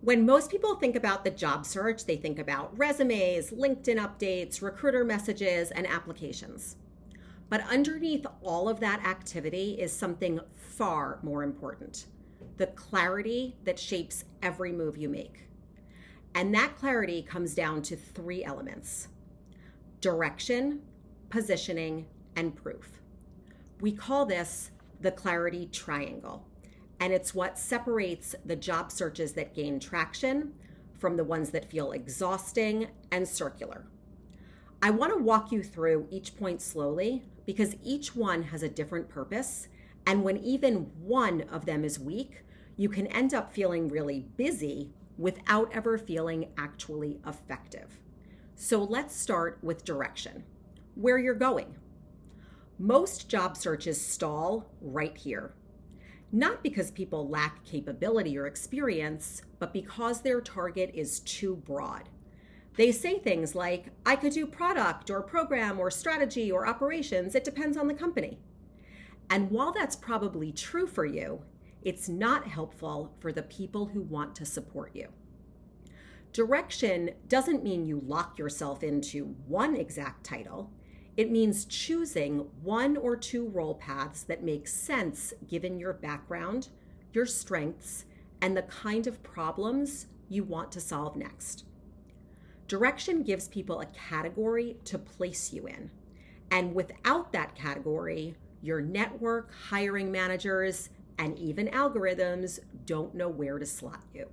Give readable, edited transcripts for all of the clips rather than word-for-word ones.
When most people think about the job search, they think about resumes, LinkedIn updates, recruiter messages, and applications. But underneath all of that activity is something far more important: the clarity that shapes every move you make. And that clarity comes down to three elements: direction, positioning, and proof. We call this the clarity triangle, and it's what separates the job searches that gain traction from the ones that feel exhausting and circular. I want to walk you through each point slowly because each one has a different purpose, and when even one of them is weak, you can end up feeling really busy without ever feeling actually effective. So let's start with direction, where you're going. Most job searches stall right here. Not because people lack capability or experience, but because their target is too broad. They say things like, I could do product or program or strategy or operations, it depends on the company. And while that's probably true for you, it's not helpful for the people who want to support you. Direction doesn't mean you lock yourself into one exact title. It means choosing one or two role paths that make sense given your background, your strengths, and the kind of problems you want to solve next. Direction gives people a category to place you in. And without that category, your network, hiring managers, and even algorithms don't know where to slot you.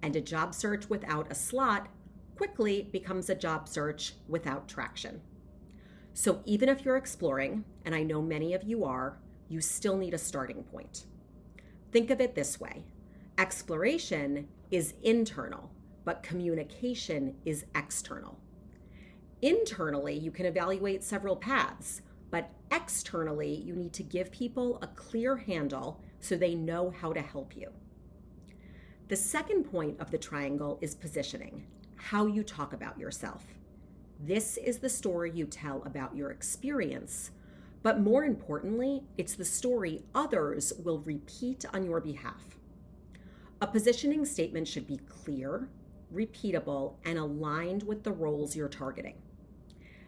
And a job search without a slot quickly becomes a job search without traction. So even if you're exploring, and I know many of you are, you still need a starting point. Think of it this way: exploration is internal, but communication is external. Internally, you can evaluate several paths, but externally, you need to give people a clear handle so they know how to help you. The second point of the triangle is positioning, how you talk about yourself. This is the story you tell about your experience, but more importantly, it's the story others will repeat on your behalf. A positioning statement should be clear, repeatable, and aligned with the roles you're targeting.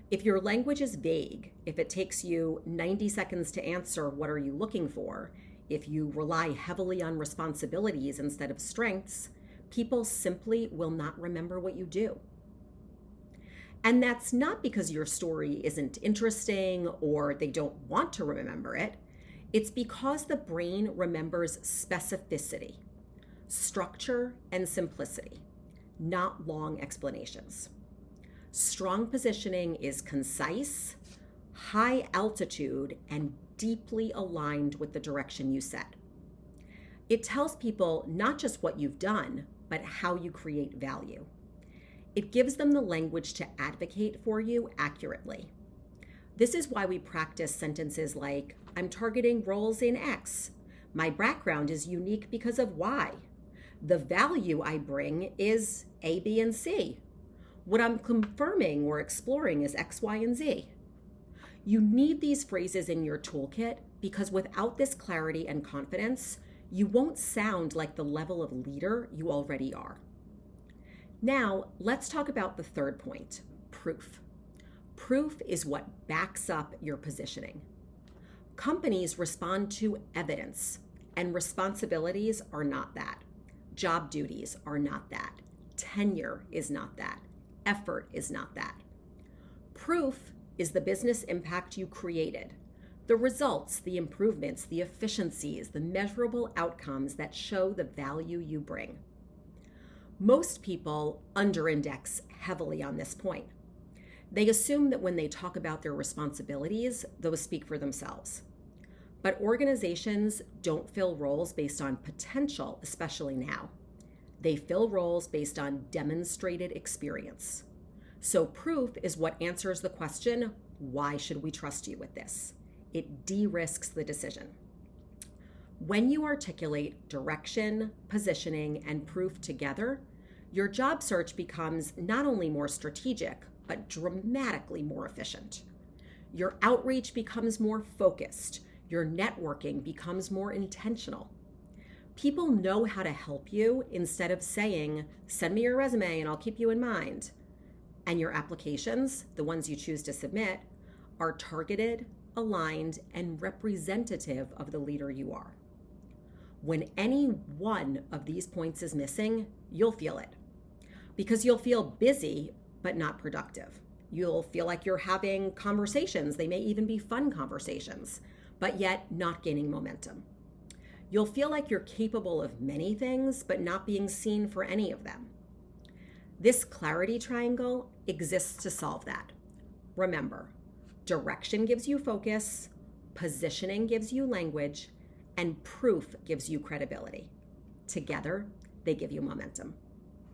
If your language is vague, if it takes you 90 seconds to answer what are you looking for, if you rely heavily on responsibilities instead of strengths, people simply will not remember what you do. And that's not because your story isn't interesting or they don't want to remember it. It's because the brain remembers specificity, structure, and simplicity, not long explanations. Strong positioning is concise, high altitude, and deeply aligned with the direction you set. It tells people not just what you've done, but how you create value. It gives them the language to advocate for you accurately. This is why we practice sentences like, I'm targeting roles in X. My background is unique because of Y. The value I bring is A, B, and C. What I'm confirming or exploring is X, Y, and Z. You need these phrases in your toolkit because without this clarity and confidence, you won't sound like the level of leader you already are. Now, let's talk about the third point, proof. Proof is what backs up your positioning. Companies respond to evidence, and responsibilities are not that. Job duties are not that. Tenure is not that. Effort is not that. Proof is the business impact you created, the results, the improvements, the efficiencies, the measurable outcomes that show the value you bring. Most people under-index heavily on this point. They assume that when they talk about their responsibilities, those speak for themselves. But organizations don't fill roles based on potential, especially now. They fill roles based on demonstrated experience. So proof is what answers the question, why should we trust you with this? It de-risks the decision. When you articulate direction, positioning, and proof together, your job search becomes not only more strategic, but dramatically more efficient. Your outreach becomes more focused. Your networking becomes more intentional. People know how to help you instead of saying, send me your resume and I'll keep you in mind. And your applications, the ones you choose to submit, are targeted, aligned, and representative of the leader you are. When any one of these points is missing, you'll feel it. Because you'll feel busy, but not productive. You'll feel like you're having conversations. They may even be fun conversations, but yet not gaining momentum. You'll feel like you're capable of many things, but not being seen for any of them. This clarity triangle exists to solve that. Remember, direction gives you focus, positioning gives you language, and proof gives you credibility. Together, they give you momentum.